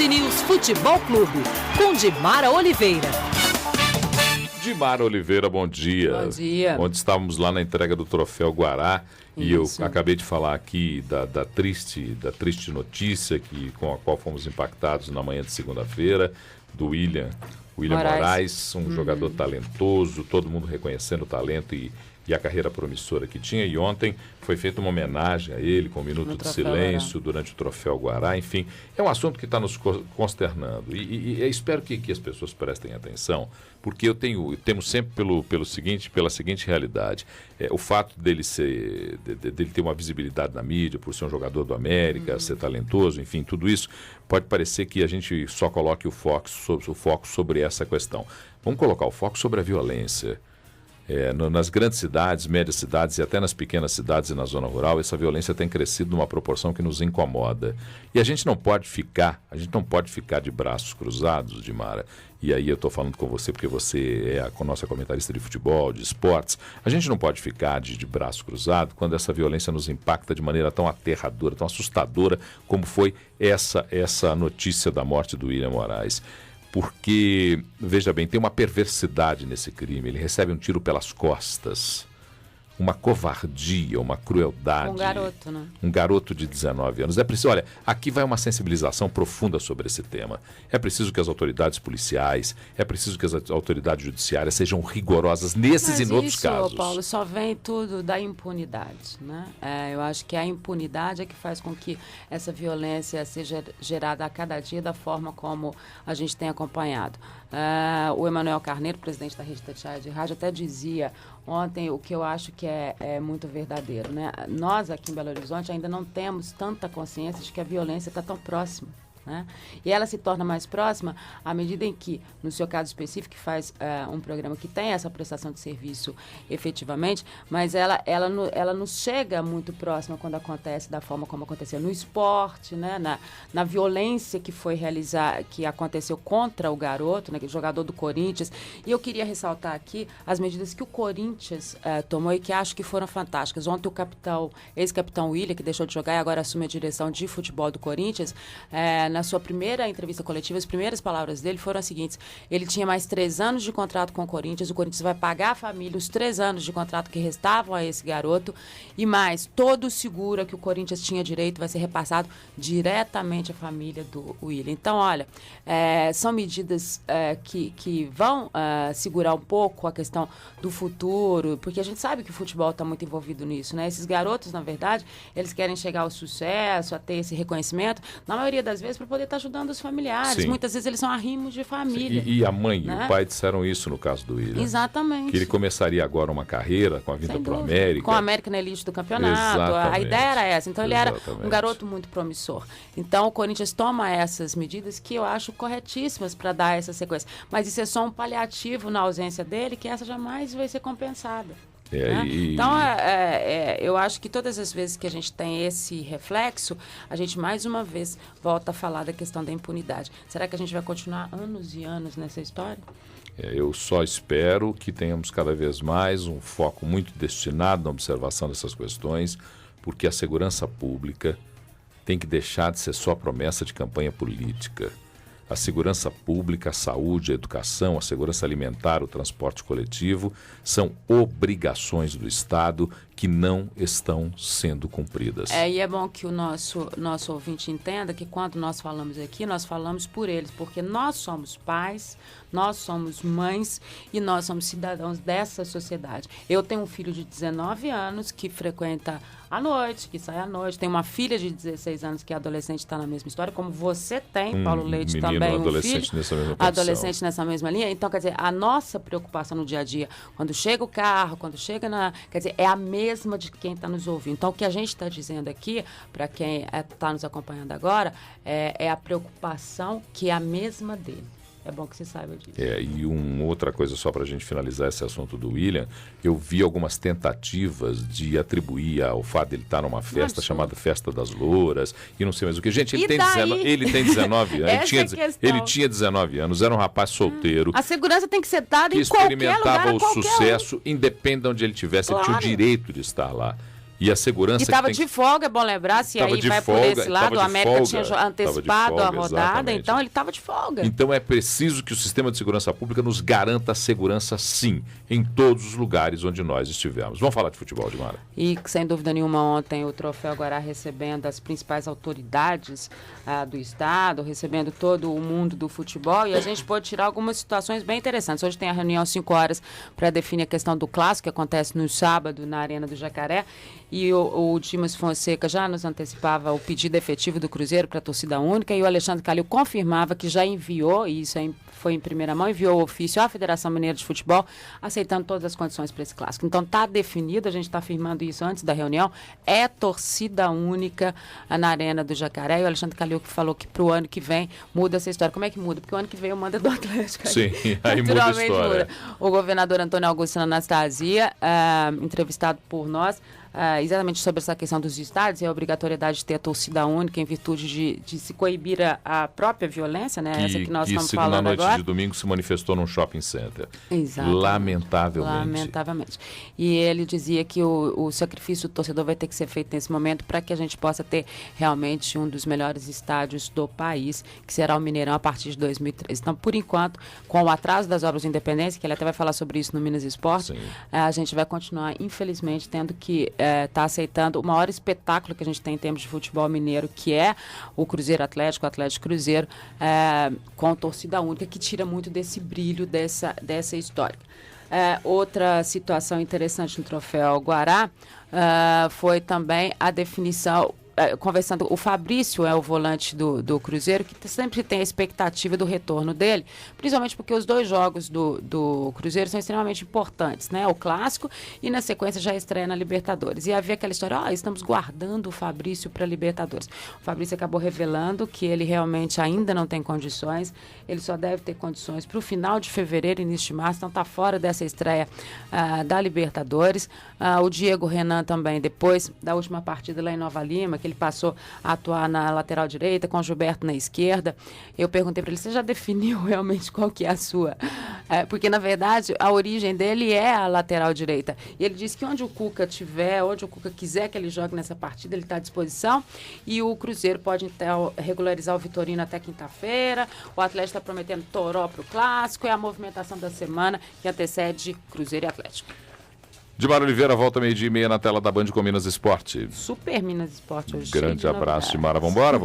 News Futebol Clube, com Dimara Oliveira. Dimara Oliveira, bom dia. Bom dia. Onde estávamos lá na entrega do Troféu Guará. Isso. E eu acabei de falar aqui da triste notícia com a qual fomos impactados na manhã de segunda-feira, do William Moraes, um jogador talentoso, todo mundo reconhecendo o talento e a carreira promissora que tinha. E ontem foi feita uma homenagem a ele com um minuto de silêncio durante o Troféu Guará. Enfim, é um assunto que está nos consternando. E espero que as pessoas prestem atenção, porque temos sempre pela seguinte realidade. O fato dele ter uma visibilidade na mídia, por ser um jogador do América, ser talentoso, enfim, tudo isso pode parecer que a gente só coloque o foco sobre essa questão. Vamos colocar o foco sobre a violência. Nas grandes cidades, médias cidades e até nas pequenas cidades e na zona rural, essa violência tem crescido numa proporção que nos incomoda. E a gente não pode ficar de braços cruzados, Dimara. E aí eu estou falando com você porque você é a nossa comentarista de futebol, de esportes. A gente não pode ficar de braço cruzado quando essa violência nos impacta de maneira tão aterradora, tão assustadora como foi essa notícia da morte do William Moraes. Porque, veja bem, tem uma perversidade nesse crime. Ele recebe um tiro pelas costas, uma covardia, uma crueldade. Um garoto, né? Um garoto de 19 anos. É preciso, olha, aqui vai uma sensibilização profunda sobre esse tema. É preciso que as autoridades policiais, é preciso que as autoridades judiciárias sejam rigorosas nesses e noutros casos. Mas isso, Paulo, só vem tudo da impunidade, né? Eu acho que a impunidade é que faz com que essa violência seja gerada a cada dia da forma como a gente tem acompanhado. O Emanuel Carneiro, presidente da Rede Tatiaia de Rádio, até dizia ontem o que eu acho que é muito verdadeiro, né? Nós aqui em Belo Horizonte ainda não temos tanta consciência de que a violência está tão próxima, né? E ela se torna mais próxima à medida em que, no seu caso específico, que faz um programa que tem essa prestação de serviço efetivamente, mas ela nos chega muito próxima quando acontece da forma como aconteceu no esporte, né? Na violência que foi que aconteceu contra o garoto, né? O jogador do Corinthians. E eu queria ressaltar aqui as medidas que o Corinthians tomou e que acho que foram fantásticas. Ontem o ex-capitão William, que deixou de jogar e agora assume a direção de futebol do Corinthians, na sua primeira entrevista coletiva, as primeiras palavras dele foram as seguintes: ele tinha mais 3 anos de contrato com o Corinthians vai pagar a família os 3 anos de contrato que restavam a esse garoto, e mais, todo o seguro que o Corinthians tinha direito vai ser repassado diretamente à família do William. Então, olha, são medidas que vão segurar um pouco a questão do futuro, porque a gente sabe que o futebol está muito envolvido nisso, né? Esses garotos, na verdade, eles querem chegar ao sucesso, a ter esse reconhecimento, na maioria das vezes para poder estar ajudando os familiares. Sim. Muitas vezes eles são arrimos de família. E a mãe, né? E o pai disseram isso no caso do William. Exatamente. Que ele começaria agora uma carreira com a vinda para o América. Com a América na elite do campeonato. Exatamente. A ideia era essa. Então ele era um garoto muito promissor. Então o Corinthians toma essas medidas que eu acho corretíssimas para dar essa sequência. Mas isso é só um paliativo na ausência dele, que essa jamais vai ser compensada. Né? Então, eu acho que todas as vezes que a gente tem esse reflexo, a gente mais uma vez volta a falar da questão da impunidade. Será que a gente vai continuar anos e anos nessa história? Eu só espero que tenhamos cada vez mais um foco muito destinado na observação dessas questões, porque a segurança pública tem que deixar de ser só promessa de campanha política. A segurança pública, a saúde, a educação, a segurança alimentar, o transporte coletivo são obrigações do Estado que não estão sendo cumpridas. E é bom que o nosso ouvinte entenda que quando nós falamos aqui, nós falamos por eles, porque nós somos pais, nós somos mães e nós somos cidadãos dessa sociedade. Eu tenho um filho de 19 anos que frequenta à noite, que sai à noite. Tem uma filha de 16 anos que é adolescente, está na mesma história, como você tem, Paulo Leite, também um filho, adolescente nessa mesma linha. Então, quer dizer, a nossa preocupação no dia a dia, quando chega o carro, quando chega quer dizer, é a mesma de quem está nos ouvindo. Então, o que a gente está dizendo aqui, para quem está nos acompanhando agora, é a preocupação que é a mesma dele. É bom que você saiba disso. E outra coisa só para a gente finalizar esse assunto do William, eu vi algumas tentativas de atribuir ao fato de ele estar numa festa chamada Festa das Louras e não sei mais o que. Gente, ele tem 19 anos. Ele tinha 19 anos, era um rapaz solteiro. A segurança tem que ser dada em qualquer lugar, que experimentava o sucesso, independente de onde ele estivesse, ele tinha o direito de estar lá. E a segurança... E estava de folga, é bom lembrar, se aí vai por esse lado, o América tinha antecipado a rodada, exatamente. Então ele estava de folga. Então é preciso que o sistema de segurança pública nos garanta a segurança, sim, em todos os lugares onde nós estivermos. Vamos falar de futebol, Dimara. E, sem dúvida nenhuma, ontem o Troféu Guará recebendo as principais autoridades do Estado, recebendo todo o mundo do futebol, e a gente pôde tirar algumas situações bem interessantes. Hoje tem a reunião às 5 horas para definir a questão do clássico, que acontece no sábado na Arena do Jacaré, e o Dimas Fonseca já nos antecipava o pedido efetivo do Cruzeiro para a torcida única, e o Alexandre Calil confirmava que já enviou, e isso foi em primeira mão, enviou o ofício à Federação Mineira de Futebol, aceitando todas as condições para esse clássico. Então está definido, a gente está afirmando isso antes da reunião, é torcida única na Arena do Jacaré, e o Alexandre Calil que falou que para o ano que vem muda essa história. Como é que muda? Porque o ano que vem eu mando do Atlético. Sim, aí muda a história. O governador Antônio Augusto Anastasia, entrevistado por nós, exatamente sobre essa questão dos estádios e a obrigatoriedade de ter a torcida única em virtude de se coibir a própria violência, né? Essa que nós estamos falando agora. Que na noite de domingo se manifestou num shopping center. Exatamente. Lamentavelmente. E ele dizia que o sacrifício do torcedor vai ter que ser feito nesse momento para que a gente possa ter realmente um dos melhores estádios do país, que será o Mineirão a partir de 2013. Então, por enquanto, com o atraso das obras de Independência, que ele até vai falar sobre isso no Minas Esporte, a gente vai continuar, infelizmente, tendo que está aceitando o maior espetáculo que a gente tem em termos de futebol mineiro, que é o Cruzeiro Atlético, o Atlético Cruzeiro, com torcida única, que tira muito desse brilho dessa história. Outra situação interessante no Troféu Guará foi também a definição, conversando, o Fabrício é o volante do Cruzeiro, que sempre tem a expectativa do retorno dele, principalmente porque os 2 jogos do Cruzeiro são extremamente importantes, né? O Clássico e, na sequência, já estreia na Libertadores. E havia aquela história, estamos guardando o Fabrício para Libertadores. O Fabrício acabou revelando que ele realmente ainda não tem condições, ele só deve ter condições para o final de fevereiro, início de março, então está fora dessa estreia da Libertadores. O Diego Renan também, depois da última partida lá em Nova Lima, que ele passou a atuar na lateral direita, com o Gilberto na esquerda. Eu perguntei para ele, você já definiu realmente qual que é a sua? Porque, na verdade, a origem dele é a lateral direita. E ele disse que onde o Cuca tiver, onde o Cuca quiser que ele jogue nessa partida, ele está à disposição. E o Cruzeiro pode, então, regularizar o Vitorino até quinta-feira. O Atlético está prometendo Toró para o Clássico. É a movimentação da semana que antecede Cruzeiro e Atlético. Dimara Oliveira, volta 12:30 na tela da Band com Minas Esporte. Super Minas Esporte hoje. Grande abraço, Dimara. Vambora?